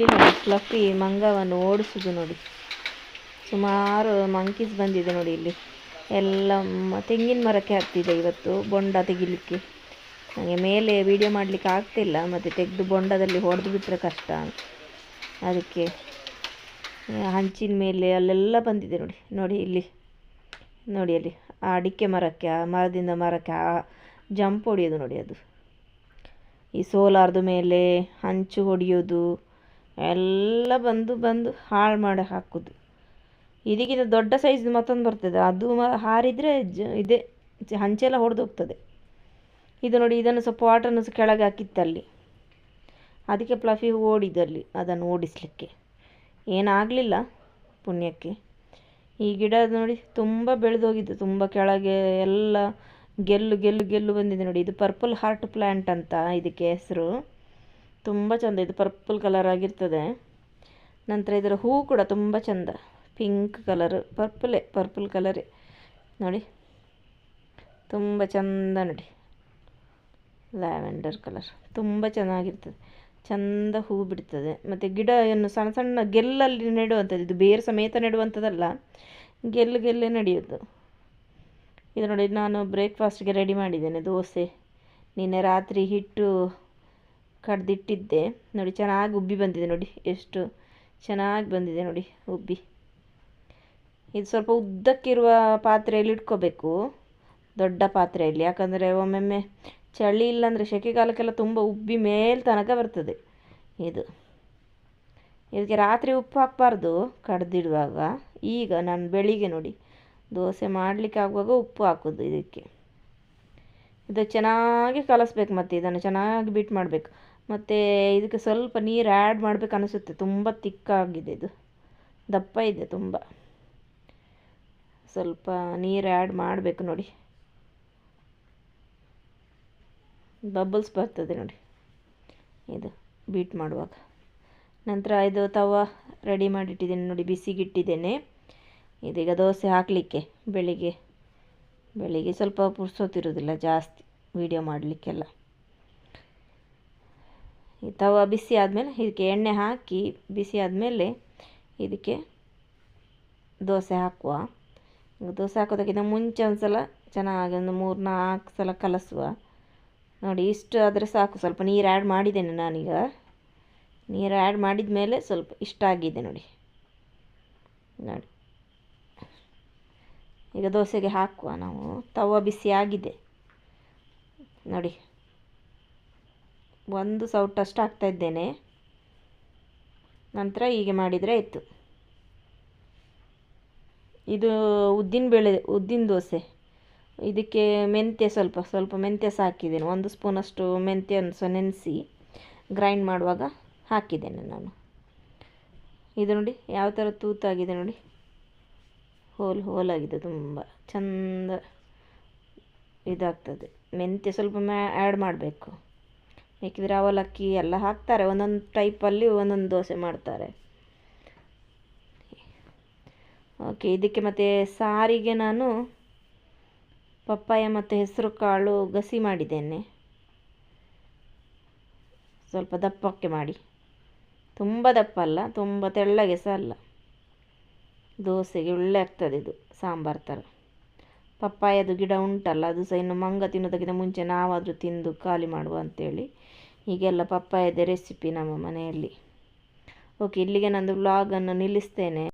ಇಲ್ಲಿ ನೋಡಿ ಫ್ಲಫಿ ಮಂಗವನ್ನು ಓಡಿಸೋದು ನೋಡಿ. ಸುಮಾರು ಮಂಕೀಸ್ ಬಂದಿದೆ ನೋಡಿ. ಇಲ್ಲಿ ಎಲ್ಲ ತೆಂಗಿನ ಮರಕ್ಕೆ ಹತ್ತಿದೆ ಇವತ್ತು ಬೊಂಡ ತೆಗಿಲಿಕ್ಕೆ. ನನಗೆ ಮೇಲೆ ವೀಡಿಯೋ ಮಾಡಲಿಕ್ಕೆ ಆಗ್ತಿಲ್ಲ, ಮತ್ತು ತೆಗೆದು ಬೊಂಡದಲ್ಲಿ ಹೊಡೆದು ಬಿಟ್ಟರೆ ಕಷ್ಟ, ಅದಕ್ಕೆ ಹಂಚಿನ ಮೇಲೆ ಅಲ್ಲೆಲ್ಲ ಬಂದಿದೆ ನೋಡಿ. ನೋಡಿ ಇಲ್ಲಿ ನೋಡಿ, ಅಲ್ಲಿ ಆ ಅಡಿಕೆ ಮರಕ್ಕೆ, ಆ ಮರದಿಂದ ಮರಕ್ಕೆ ಜಂಪ್ ಹೊಡೆಯೋದು ನೋಡಿ. ಅದು ಈ ಸೋಲಾರ್ದು ಮೇಲೆ ಹಂಚು ಹೊಡೆಯೋದು ಎಲ್ಲ ಬಂದು ಹಾಳು ಮಾಡಿ ಹಾಕೋದು. ಇದಕ್ಕಿಂತ ದೊಡ್ಡ ಸೈಜ್ ಮತ್ತೊಂದು ಬರ್ತದೆ, ಅದು ಹಾರಿದರೆ ಇದೆ ಹಂಚೆಲ್ಲ ಹೊಡೆದು ಹೋಗ್ತದೆ. ಇದು ನೋಡಿ, ಇದನ್ನು ಸ್ವಲ್ಪ ವಾಟರ್ನು ಸಹ ಕೆಳಗೆ ಹಾಕಿತ್ತಲ್ಲಿ, ಅದಕ್ಕೆ ಫ್ಲಫಿ ಓಡಿದಲ್ಲಿ ಅದನ್ನು ಓಡಿಸಲಿಕ್ಕೆ. ಏನಾಗಲಿಲ್ಲ ಪುಣ್ಯಕ್ಕೆ. ಈ ಗಿಡ ನೋಡಿ ತುಂಬ ಬೆಳೆದೋಗಿದ್ದು, ತುಂಬ ಕೆಳಗೆ ಎಲ್ಲ ಗೆಲ್ಲು ಬಂದಿದೆ ನೋಡಿ. ಇದು ಪರ್ಪಲ್ ಹಾರ್ಟ್ ಪ್ಲ್ಯಾಂಟ್ ಅಂತ ಇದಕ್ಕೆ ಹೆಸರು. ತುಂಬ ಚೆಂದ, ಇದು ಪರ್ಪಲ್ ಕಲರ್ ಆಗಿರ್ತದೆ. ನಂತರ ಇದರ ಹೂ ಕೂಡ ತುಂಬ ಚೆಂದ, ಪಿಂಕ್ ಕಲರ್, ಪರ್ಪಲ್ ಕಲರೇ ನೋಡಿ, ತುಂಬ ಚೆಂದ ನೋಡಿ. ಲ್ಯಾವೆಂಡರ್ ಕಲರ್ ತುಂಬ ಚೆನ್ನಾಗಿರ್ತದೆ, ಚೆಂದ ಹೂ ಬಿಡ್ತದೆ. ಮತ್ತು ಗಿಡವನ್ನು ಸಣ್ಣ ಸಣ್ಣ ಗೆಲ್ಲಲ್ಲಿ ನೆಡುವಂಥದ್ದು, ಇದು ಬೇರು ಸಮೇತ ನೆಡುವಂಥದ್ದಲ್ಲ, ಗೆಲ್ಲೇ ನಡೆಯೋದು. ಇದು ನೋಡಿ, ನಾನು ಬ್ರೇಕ್ಫಾಸ್ಟ್ಗೆ ರೆಡಿ ಮಾಡಿದ್ದೇನೆ. ದೋಸೆ ನಿನ್ನೆ ರಾತ್ರಿ ಹಿಟ್ಟು ಕಡ್ದಿಟ್ಟಿದ್ದೆ ನೋಡಿ, ಚೆನ್ನಾಗಿ ಉಬ್ಬಿ ಬಂದಿದೆ ನೋಡಿ, ಎಷ್ಟು ಚೆನ್ನಾಗಿ ಬಂದಿದೆ ನೋಡಿ ಉಬ್ಬಿ. ಇದು ಸ್ವಲ್ಪ ಉದ್ದಕ್ಕಿರುವ ಪಾತ್ರೆಯಲ್ಲಿ ಇಟ್ಕೋಬೇಕು, ದೊಡ್ಡ ಪಾತ್ರೆಯಲ್ಲಿ, ಯಾಕಂದರೆ ಒಮ್ಮೊಮ್ಮೆ ಚಳಿ ಇಲ್ಲಾಂದರೆ ಸೆಕೆಗಾಲಕ್ಕೆಲ್ಲ ತುಂಬ ಉಬ್ಬಿ ಮೇಲೆ ತನಕ ಬರ್ತದೆ ಇದು. ಇದಕ್ಕೆ ರಾತ್ರಿ ಉಪ್ಪು ಹಾಕಬಾರ್ದು ಕಡ್ದಿಡುವಾಗ. ಈಗ ನಾನು ಬೆಳಿಗ್ಗೆ ನೋಡಿ ದೋಸೆ ಮಾಡಲಿಕ್ಕೆ ಆಗುವಾಗ ಉಪ್ಪು ಹಾಕೋದು ಇದಕ್ಕೆ. ಇದು ಚೆನ್ನಾಗಿ ಕಲಸ್ಬೇಕು, ಮತ್ತು ಇದನ್ನು ಚೆನ್ನಾಗಿ ಬೀಟ್ ಮಾಡಬೇಕು. ಮತ್ತು ಇದಕ್ಕೆ ಸ್ವಲ್ಪ ನೀರು ಆ್ಯಡ್ ಮಾಡಬೇಕು ಅನಿಸುತ್ತೆ, ತುಂಬ ತಿಕ್ಕಾಗಿದೆ ಇದು, ದಪ್ಪ ಇದೆ ತುಂಬ. ಸ್ವಲ್ಪ ನೀರು ಆ್ಯಡ್ ಮಾಡಬೇಕು ನೋಡಿ, ಬಬಲ್ಸ್ ಬರ್ತದೆ ನೋಡಿ ಇದು ಬೀಟ್ ಮಾಡುವಾಗ. ನಂತರ ಇದು ತವ ರೆಡಿ ಮಾಡಿಟ್ಟಿದ್ದೇನೆ ನೋಡಿ, ಬಿಸಿಗಿಟ್ಟಿದ್ದೇನೆ. ಇದೀಗ ದೋಸೆ ಹಾಕಲಿಕ್ಕೆ. ಬೆಳಿಗ್ಗೆ ಸ್ವಲ್ಪ ಪುರ್ಸೊತ್ತಿರೋದಿಲ್ಲ ಜಾಸ್ತಿ ವೀಡಿಯೋ ಮಾಡಲಿಕ್ಕೆಲ್ಲ. ಈ ತವ ಬಿಸಿ ಆದಮೇಲೆ ಇದಕ್ಕೆ ಎಣ್ಣೆ ಹಾಕಿ, ಬಿಸಿ ಆದಮೇಲೆ ಇದಕ್ಕೆ ದೋಸೆ ಹಾಕುವ. ದೋಸೆ ಹಾಕೋದಕ್ಕಿಂತ ಮುಂಚೆ ಒಂದು ಸಲ ಚೆನ್ನಾಗಿ ಒಂದು 3-4 ಸಲ ಕಲಸುವ ನೋಡಿ. ಇಷ್ಟು ಆದರೆ ಸಾಕು. ಸ್ವಲ್ಪ ನೀರು ಆ್ಯಡ್ ಮಾಡಿದ್ದೇನೆ ನಾನೀಗ. ನೀರು ಆ್ಯಡ್ ಮಾಡಿದ ಮೇಲೆ ಸ್ವಲ್ಪ ಇಷ್ಟ ಆಗಿದೆ ನೋಡಿ. ಈಗ ದೋಸೆಗೆ ಹಾಕುವ ನಾವು. ತವ ಬಿಸಿ ಆಗಿದೆ ನೋಡಿ, 1 ಸೌಟಷ್ಟು ಹಾಕ್ತಾ ಇದ್ದೇನೆ. ನಂತರ ಹೀಗೆ ಮಾಡಿದರೆ ಆಯಿತು. ಇದು ಉದ್ದಿನ ದೋಸೆ. ಇದಕ್ಕೆ ಮೆಂತ್ಯ ಸ್ವಲ್ಪ ಮೆಂತ್ಯ ಸಹ ಹಾಕಿದ್ದೇನೆ. 1 ಸ್ಪೂನಷ್ಟು ಮೆಂತ್ಯವನ್ನು ಸಹ ನೆನೆಸಿ ಗ್ರೈಂಡ್ ಮಾಡುವಾಗ ಹಾಕಿದ್ದೇನೆ ನಾನು. ಇದು ನೋಡಿ ಯಾವ ಥರ ತೂತಾಗಿದೆ ನೋಡಿ, ಹೋಲಾಗಿದೆ, ತುಂಬ ಚೆಂದ ಇದಾಗ್ತದೆ. ಮೆಂತ್ಯ ಸ್ವಲ್ಪ ಆ್ಯಡ್ ಮಾಡಬೇಕು, ಬೇಕಿದ್ರೆ ಅವಲಕ್ಕಿ ಎಲ್ಲ ಹಾಕ್ತಾರೆ, ಒಂದೊಂದು ಟೈಪಲ್ಲಿ ಒಂದೊಂದು ದೋಸೆ ಮಾಡ್ತಾರೆ. ಓಕೆ, ಇದಕ್ಕೆ ಮತ್ತು ಸಾರಿಗೆ ನಾನು ಪಪ್ಪಾಯ ಮತ್ತು ಹೆಸರು ಕಾಳು ಗಸಿ ಮಾಡಿದ್ದೇನೆ, ಸ್ವಲ್ಪ ದಪ್ಪಕ್ಕೆ ಮಾಡಿ. ತುಂಬ ದಪ್ಪ ಅಲ್ಲ, ತುಂಬ ತೆಳ್ಳಗೆ ಸಹ ಅಲ್ಲ. ದೋಸೆಗೆ ಒಳ್ಳೆ ಆಗ್ತದೆ ಇದು, ಸಾಂಬಾರು ಥರ. ಪಪ್ಪಾಯದು ಗಿಡ ಉಂಟಲ್ಲ, ಅದು ಸಹ ಇನ್ನು ಮಂಗ ತಿನ್ನೋದಕ್ಕಿಂತ ಮುಂಚೆ ನಾವಾದರೂ ತಿಂದು ಖಾಲಿ ಮಾಡುವ ಅಂಥೇಳಿ ಹೀಗೆಲ್ಲ ಪಪ್ಪಾಯದ ರೆಸಿಪಿ ನಮ್ಮ ಮನೆಯಲ್ಲಿ. ಓಕೆ, ಇಲ್ಲಿಗೆ ನಂದು ವ್ಲಾಗನ್ನು ನಿಲ್ಲಿಸ್ತೇನೆ.